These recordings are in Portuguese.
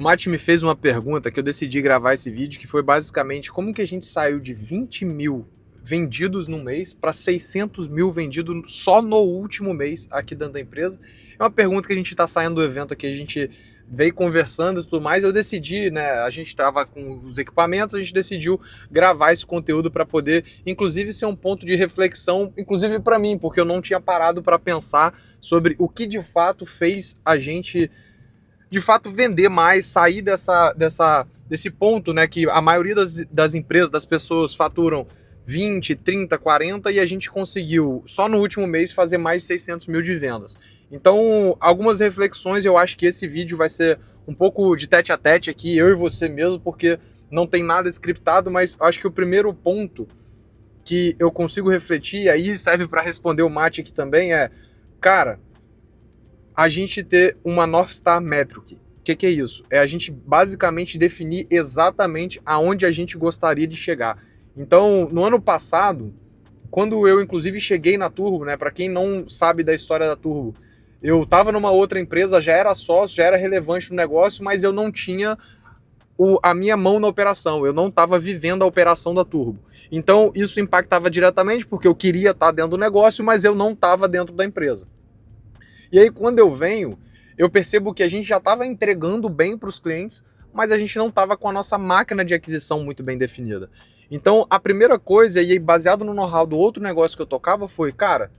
O Mati me fez uma pergunta que eu decidi gravar esse vídeo, que foi basicamente como que a gente saiu de 20 mil vendidos no mês para 600 mil vendidos só no último mês aqui dentro da empresa. É uma pergunta que a gente está saindo do evento aqui, a gente veio conversando e tudo mais, eu decidi, né, a gente estava com os equipamentos, a gente decidiu gravar esse conteúdo para poder, inclusive, ser um ponto de reflexão, inclusive para mim, porque eu não tinha parado para pensar sobre o que de fato fez a gente de fato vender mais, sair desse ponto, né, que a maioria das empresas, das pessoas faturam 20, 30, 40 e a gente conseguiu só no último mês fazer mais de 600 mil de vendas. Então, algumas reflexões, eu acho que esse vídeo vai ser um pouco de tete a tete aqui, eu e você mesmo, porque não tem nada scriptado, mas acho que o primeiro ponto que eu consigo refletir, e aí serve para responder o Mate aqui também, é, cara, a gente ter uma North Star Metric. O que é isso? É a gente basicamente definir exatamente aonde a gente gostaria de chegar. Então, no ano passado, quando eu inclusive cheguei na Turbo, né, para quem não sabe da história da Turbo, eu estava numa outra empresa, já era sócio, já era relevante no negócio, mas eu não tinha a minha mão na operação, eu não estava vivendo a operação da Turbo. Então, isso impactava diretamente, porque eu queria estar dentro do negócio, mas eu não estava dentro da empresa. E aí, quando eu venho, eu percebo que a gente já estava entregando bem para os clientes, mas a gente não estava com a nossa máquina de aquisição muito bem definida. Então, a primeira coisa, e aí baseado no know-how do outro negócio que eu tocava, foi, cara,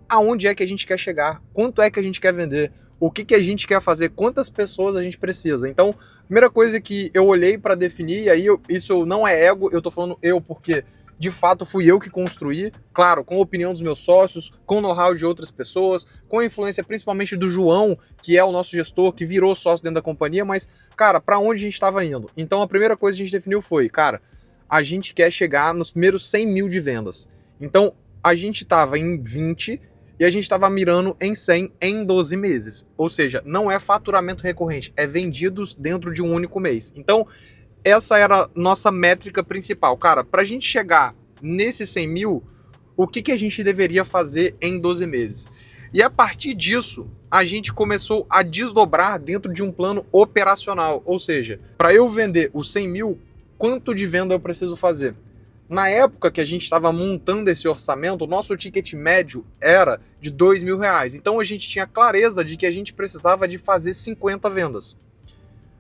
aonde é que a gente quer chegar? Quanto é que a gente quer vender? O que a gente quer fazer? Quantas pessoas a gente precisa? Então, a primeira coisa que eu olhei para definir, e aí isso não é ego, eu tô falando eu porque de fato fui eu que construí, claro, com a opinião dos meus sócios, com o know-how de outras pessoas, com a influência principalmente do João, que é o nosso gestor, que virou sócio dentro da companhia, mas, cara, para onde a gente estava indo? Então a primeira coisa que a gente definiu foi, cara, a gente quer chegar nos primeiros 100 mil de vendas. Então a gente estava em 20 e a gente estava mirando em 100 em 12 meses. Ou seja, não é faturamento recorrente, é vendidos dentro de um único mês. Então, essa era a nossa métrica principal. Cara, para a gente chegar nesses 100 mil, o que a gente deveria fazer em 12 meses? E a partir disso, a gente começou a desdobrar dentro de um plano operacional. Ou seja, para eu vender os 100 mil, quanto de venda eu preciso fazer? Na época que a gente estava montando esse orçamento, o nosso ticket médio era de R$2.000. Então a gente tinha clareza de que a gente precisava de fazer 50 vendas.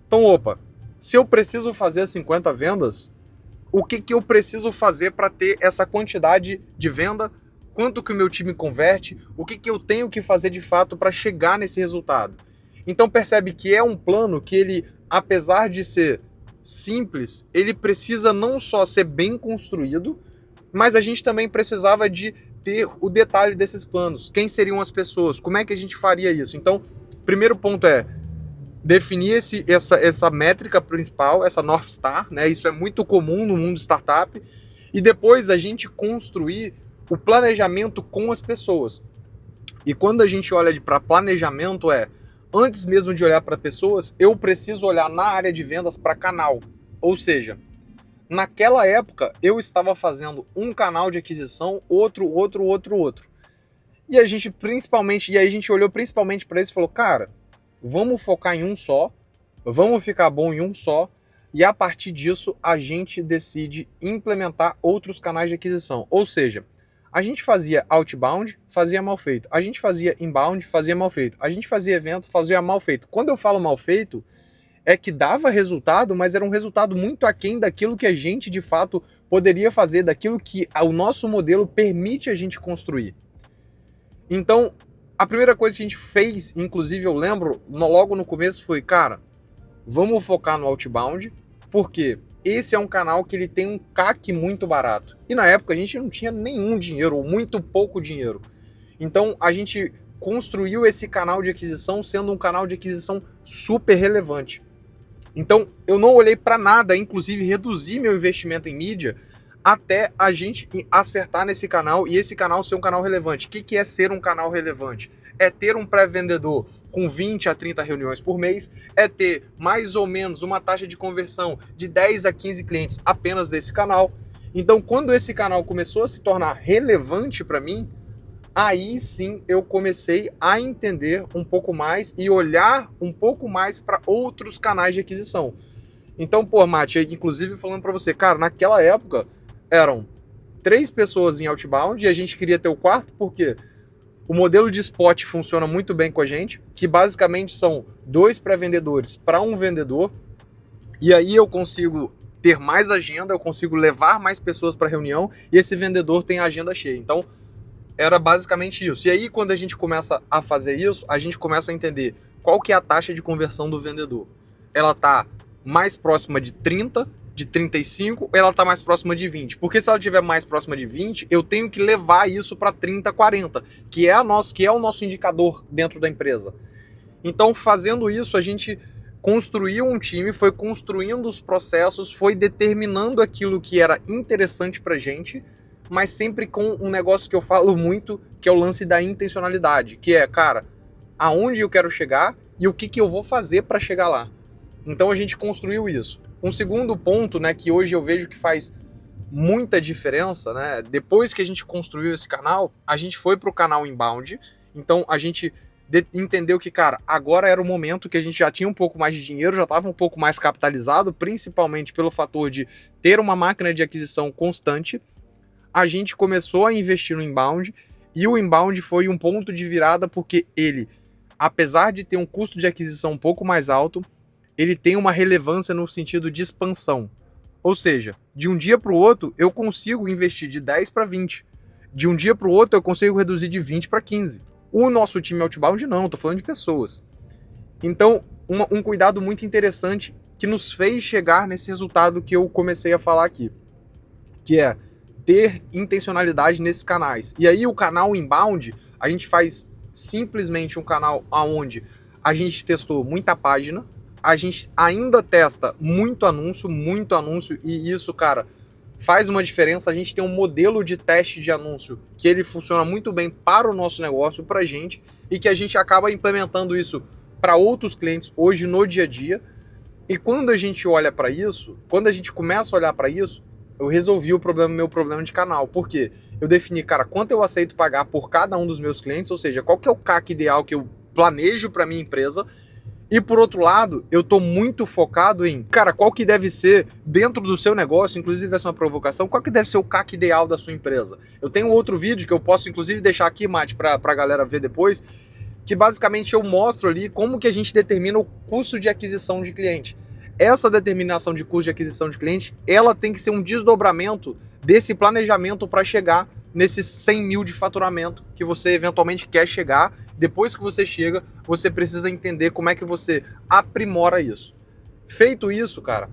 Então, opa, se eu preciso fazer 50 vendas, o que eu preciso fazer para ter essa quantidade de venda? Quanto que o meu time converte? O que eu tenho que fazer de fato para chegar nesse resultado? Então percebe que é um plano que ele, apesar de ser simples, ele precisa não só ser bem construído, mas a gente também precisava de ter o detalhe desses planos. Quem seriam as pessoas? Como é que a gente faria isso? Então, primeiro ponto é definir essa métrica principal, essa North Star, né? Isso é muito comum no mundo startup. E depois a gente construir o planejamento com as pessoas. E quando a gente olha para planejamento antes mesmo de olhar para pessoas, eu preciso olhar na área de vendas para canal. Ou seja, naquela época eu estava fazendo um canal de aquisição, outro. E a gente olhou principalmente para isso e falou, cara, vamos focar em um só, vamos ficar bom em um só, e a partir disso a gente decide implementar outros canais de aquisição. Ou seja, a gente fazia outbound, fazia mal feito. A gente fazia inbound, fazia mal feito. A gente fazia evento, fazia mal feito. Quando eu falo mal feito, é que dava resultado, mas era um resultado muito aquém daquilo que a gente, de fato, poderia fazer, daquilo que o nosso modelo permite a gente construir. Então, a primeira coisa que a gente fez, inclusive eu lembro, logo no começo, foi, cara, vamos focar no outbound, porque esse é um canal que ele tem um CAC muito barato. E na época a gente não tinha nenhum dinheiro, ou muito pouco dinheiro. Então a gente construiu esse canal de aquisição sendo um canal de aquisição super relevante. Então eu não olhei para nada, inclusive reduzi meu investimento em mídia até a gente acertar nesse canal e esse canal ser um canal relevante. O que é ser um canal relevante? É ter um pré-vendedor com 20 a 30 reuniões por mês, é ter mais ou menos uma taxa de conversão de 10 a 15 clientes apenas desse canal. Então, quando esse canal começou a se tornar relevante para mim, Aí sim eu comecei a entender um pouco mais e olhar um pouco mais para outros canais de aquisição. Então, pô, Mati, inclusive falando para você, cara, naquela época eram 3 pessoas em outbound e a gente queria ter o quarto porque o modelo de spot funciona muito bem com a gente, que basicamente são 2 pré-vendedores para um vendedor, e aí eu consigo ter mais agenda, eu consigo levar mais pessoas para a reunião e esse vendedor tem a agenda cheia. Então, era basicamente isso. E aí, quando a gente começa a fazer isso, a gente começa a entender qual que é a taxa de conversão do vendedor. Ela está mais próxima de 30, de 35, ou ela está mais próxima de 20? Porque se ela estiver mais próxima de 20, eu tenho que levar isso para 30, 40, que é o nosso indicador dentro da empresa. Então, fazendo isso, a gente construiu um time, foi construindo os processos, foi determinando aquilo que era interessante para a gente, mas sempre com um negócio que eu falo muito, que é o lance da intencionalidade, que é, cara, aonde eu quero chegar e o que eu vou fazer para chegar lá. Então a gente construiu isso. Um segundo ponto, né, que hoje eu vejo que faz muita diferença, né, depois que a gente construiu esse canal, a gente foi para o canal inbound, então a gente entendeu que, cara, agora era o momento que a gente já tinha um pouco mais de dinheiro, já estava um pouco mais capitalizado, principalmente pelo fator de ter uma máquina de aquisição constante. A gente começou a investir no inbound e o inbound foi um ponto de virada porque ele, apesar de ter um custo de aquisição um pouco mais alto, ele tem uma relevância no sentido de expansão. Ou seja, de um dia para o outro eu consigo investir de 10 para 20. De um dia para o outro eu consigo reduzir de 20 para 15. O nosso time outbound não, estou falando de pessoas. Então, um cuidado muito interessante que nos fez chegar nesse resultado que eu comecei a falar aqui, que é ter intencionalidade nesses canais. E aí o canal inbound, a gente faz simplesmente um canal onde a gente testou muita página, a gente ainda testa muito anúncio, e isso, cara, faz uma diferença. A gente tem um modelo de teste de anúncio que ele funciona muito bem para o nosso negócio, para a gente, e que a gente acaba implementando isso para outros clientes hoje no dia a dia. E quando a gente olha para isso, quando a gente começa a olhar para isso, eu resolvi meu problema de canal. Por quê? Eu defini, cara, quanto eu aceito pagar por cada um dos meus clientes, ou seja, qual que é o CAC ideal que eu planejo para minha empresa. E por outro lado, eu tô muito focado em, cara, qual que deve ser dentro do seu negócio, inclusive essa é uma provocação, qual que deve ser o CAC ideal da sua empresa. Eu tenho outro vídeo que eu posso inclusive deixar aqui, Mate, pra galera ver depois, que basicamente eu mostro ali como que a gente determina o custo de aquisição de cliente. Essa determinação de custo de aquisição de cliente, ela tem que ser um desdobramento desse planejamento para chegar nesses 100 mil de faturamento que você eventualmente quer chegar. Depois que você chega, você precisa entender como é que você aprimora isso. Feito isso, cara,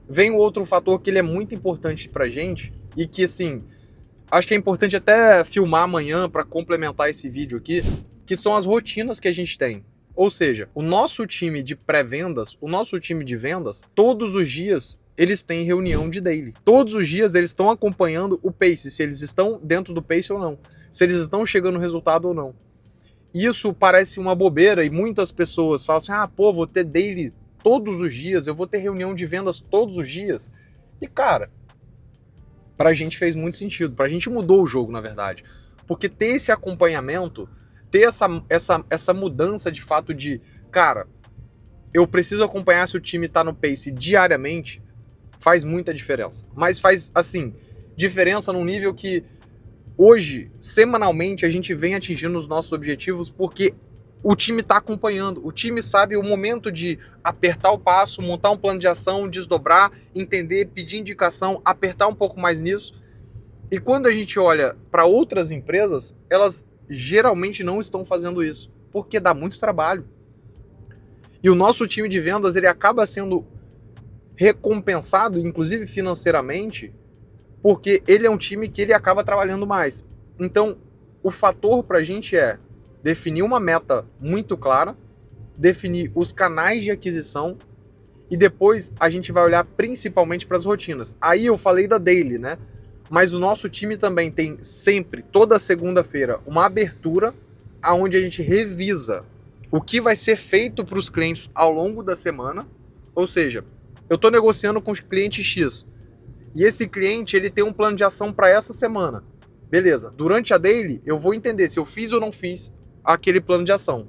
vem um outro fator que ele é muito importante pra gente e que, assim, acho que é importante até filmar amanhã para complementar esse vídeo aqui, que são as rotinas que a gente tem. Ou seja, o nosso time de pré-vendas, o nosso time de vendas, todos os dias eles têm reunião de daily. Todos os dias eles estão acompanhando o pace, se eles estão dentro do pace ou não, se eles estão chegando no resultado ou não. Isso parece uma bobeira e muitas pessoas falam assim, pô, vou ter daily todos os dias, eu vou ter reunião de vendas todos os dias. E cara, pra gente fez muito sentido, pra gente mudou o jogo, na verdade. Porque ter esse acompanhamento, ter essa mudança de fato de, cara, eu preciso acompanhar se o time tá no pace diariamente, faz muita diferença. Mas faz, assim, diferença num nível que hoje, semanalmente, a gente vem atingindo os nossos objetivos porque o time está acompanhando, o time sabe o momento de apertar o passo, montar um plano de ação, desdobrar, entender, pedir indicação, apertar um pouco mais nisso. E quando a gente olha para outras empresas, elas geralmente não estão fazendo isso, porque dá muito trabalho. E o nosso time de vendas, ele acaba sendo recompensado, inclusive financeiramente, porque ele é um time que ele acaba trabalhando mais. Então, o fator para a gente é definir uma meta muito clara, definir os canais de aquisição e depois a gente vai olhar principalmente para as rotinas. Aí eu falei da daily, né? Mas o nosso time também tem sempre, toda segunda-feira, uma abertura onde a gente revisa o que vai ser feito para os clientes ao longo da semana. Ou seja, eu estou negociando com o cliente X e esse cliente ele tem um plano de ação para essa semana. Beleza, durante a daily eu vou entender se eu fiz ou não fiz aquele plano de ação.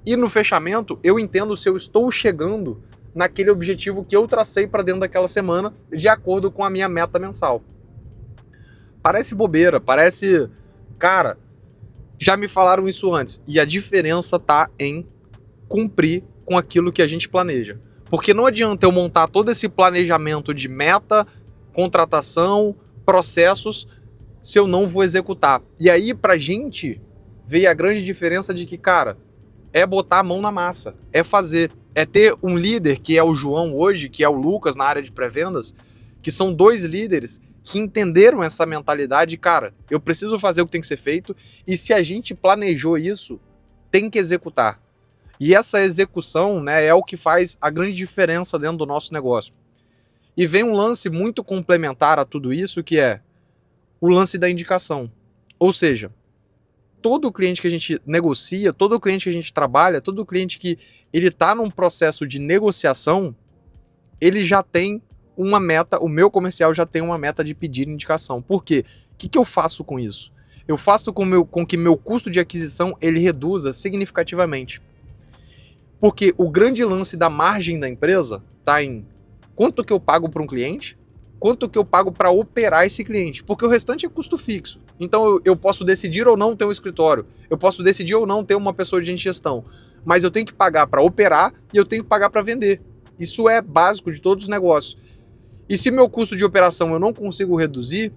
E no fechamento eu entendo se eu estou chegando naquele objetivo que eu tracei para dentro daquela semana, de acordo com a minha meta mensal. Parece bobeira, parece... Cara, já me falaram isso antes. E a diferença tá em cumprir com aquilo que a gente planeja. Porque não adianta eu montar todo esse planejamento de meta, contratação, processos, se eu não vou executar. E aí, pra gente, veio a grande diferença de que, cara, é botar a mão na massa, é fazer. É ter um líder, que é o João hoje, que é o Lucas na área de pré-vendas, que são 2 líderes que entenderam essa mentalidade, cara, eu preciso fazer o que tem que ser feito, e se a gente planejou isso, tem que executar. E essa execução, né, é o que faz a grande diferença dentro do nosso negócio. E vem um lance muito complementar a tudo isso, que é o lance da indicação. Ou seja, todo cliente que a gente negocia, todo cliente que a gente trabalha, todo cliente que ele está num processo de negociação, ele já tem uma meta, o meu comercial já tem uma meta de pedir indicação. Por quê? O que eu faço com isso? Eu faço com que meu custo de aquisição ele reduza significativamente. Porque o grande lance da margem da empresa está em quanto que eu pago para um cliente, quanto que eu pago para operar esse cliente, porque o restante é custo fixo. Então eu posso decidir ou não ter um escritório, eu posso decidir ou não ter uma pessoa de gestão, mas eu tenho que pagar para operar e eu tenho que pagar para vender. Isso é básico de todos os negócios. E se meu custo de operação eu não consigo reduzir,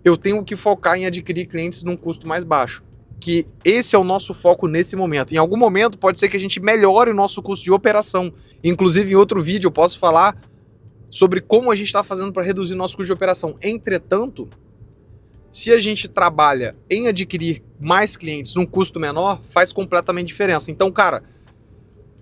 eu tenho que focar em adquirir clientes num custo mais baixo. Que esse é o nosso foco nesse momento. Em algum momento pode ser que a gente melhore o nosso custo de operação. Inclusive em outro vídeo eu posso falar sobre como a gente está fazendo para reduzir nosso custo de operação. Entretanto, se a gente trabalha em adquirir mais clientes num custo menor, faz completamente diferença. Então, cara,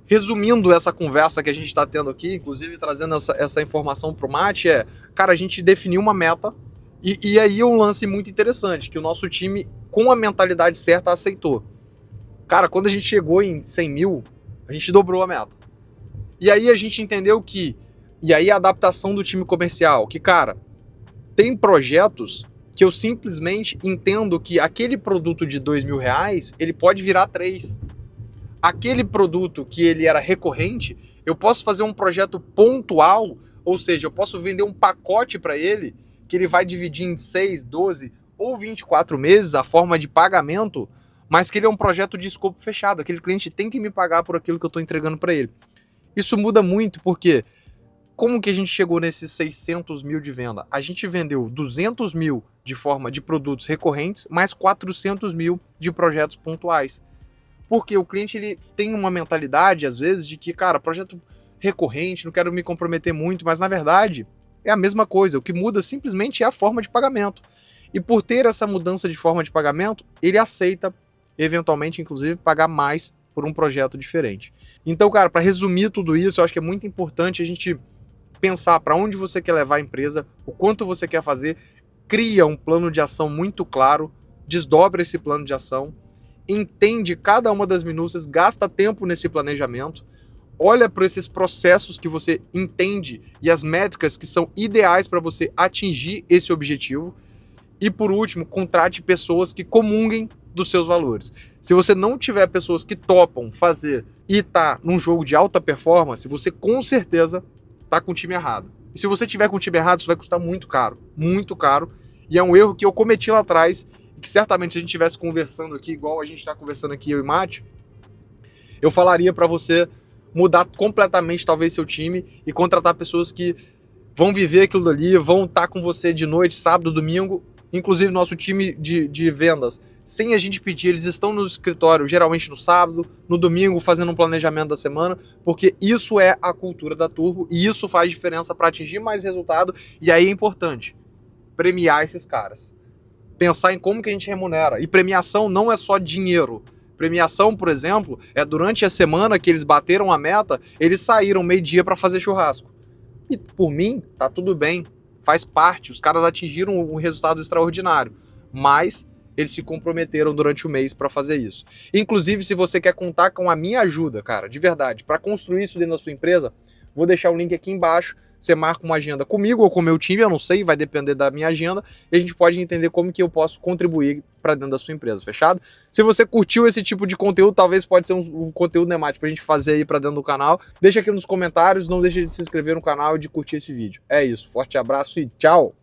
resumindo essa conversa que a gente está tendo aqui, inclusive trazendo essa informação para o Mate, cara, a gente definiu uma meta e aí um lance muito interessante, que o nosso time, com a mentalidade certa, aceitou. Cara, quando a gente chegou em 100 mil, a gente dobrou a meta. E aí a gente entendeu que, e aí a adaptação do time comercial, que, cara, tem projetos que eu simplesmente entendo que aquele produto de R$2.000, ele pode virar 3. Aquele produto que ele era recorrente, eu posso fazer um projeto pontual, ou seja, eu posso vender um pacote para ele, que ele vai dividir em 6, 12 ou 24 meses a forma de pagamento, mas que ele é um projeto de escopo fechado. Aquele cliente tem que me pagar por aquilo que eu estou entregando para ele. Isso muda muito, porque como que a gente chegou nesses 600 mil de venda? A gente vendeu 200 mil de forma de produtos recorrentes, mais 400 mil de projetos pontuais. Porque o cliente ele tem uma mentalidade, às vezes, de que, cara, projeto recorrente, não quero me comprometer muito, mas na verdade é a mesma coisa. O que muda simplesmente é a forma de pagamento. E por ter essa mudança de forma de pagamento, ele aceita, eventualmente, inclusive, pagar mais por um projeto diferente. Então, cara, para resumir tudo isso, eu acho que é muito importante a gente pensar para onde você quer levar a empresa, o quanto você quer fazer, cria um plano de ação muito claro, desdobra esse plano de ação, entende cada uma das minúcias, gasta tempo nesse planejamento, olha para esses processos que você entende e as métricas que são ideais para você atingir esse objetivo. E por último, contrate pessoas que comunguem dos seus valores. Se você não tiver pessoas que topam fazer e tá num jogo de alta performance, você com certeza tá com o time errado. E se você tiver com o time errado, isso vai custar muito caro. Muito caro. E é um erro que eu cometi lá atrás, que certamente se a gente estivesse conversando aqui, igual a gente está conversando aqui, eu e Mate, eu falaria para você mudar completamente talvez seu time e contratar pessoas que vão viver aquilo dali, vão estar com você de noite, sábado, domingo. Inclusive nosso time de vendas, sem a gente pedir, eles estão no escritório geralmente no sábado, no domingo, fazendo um planejamento da semana, porque isso é a cultura da Turbo e isso faz diferença para atingir mais resultado. E aí é importante premiar esses caras. Pensar em como que a gente remunera. E premiação não é só dinheiro. Premiação, por exemplo, é durante a semana que eles bateram a meta, eles saíram meio-dia para fazer churrasco. E por mim, tá tudo bem. Faz parte, os caras atingiram um resultado extraordinário. Mas eles se comprometeram durante o mês para fazer isso. Inclusive, se você quer contar com a minha ajuda, cara, de verdade, para construir isso dentro da sua empresa, Vou deixar o link aqui embaixo. Você marca uma agenda comigo ou com o meu time, eu não sei, vai depender da minha agenda, e a gente pode entender como que eu posso contribuir para dentro da sua empresa, fechado? Se você curtiu esse tipo de conteúdo, talvez pode ser um conteúdo, né, Mate, pra gente fazer aí para dentro do canal. Deixa aqui nos comentários, não deixe de se inscrever no canal e de curtir esse vídeo. É isso, forte abraço e tchau!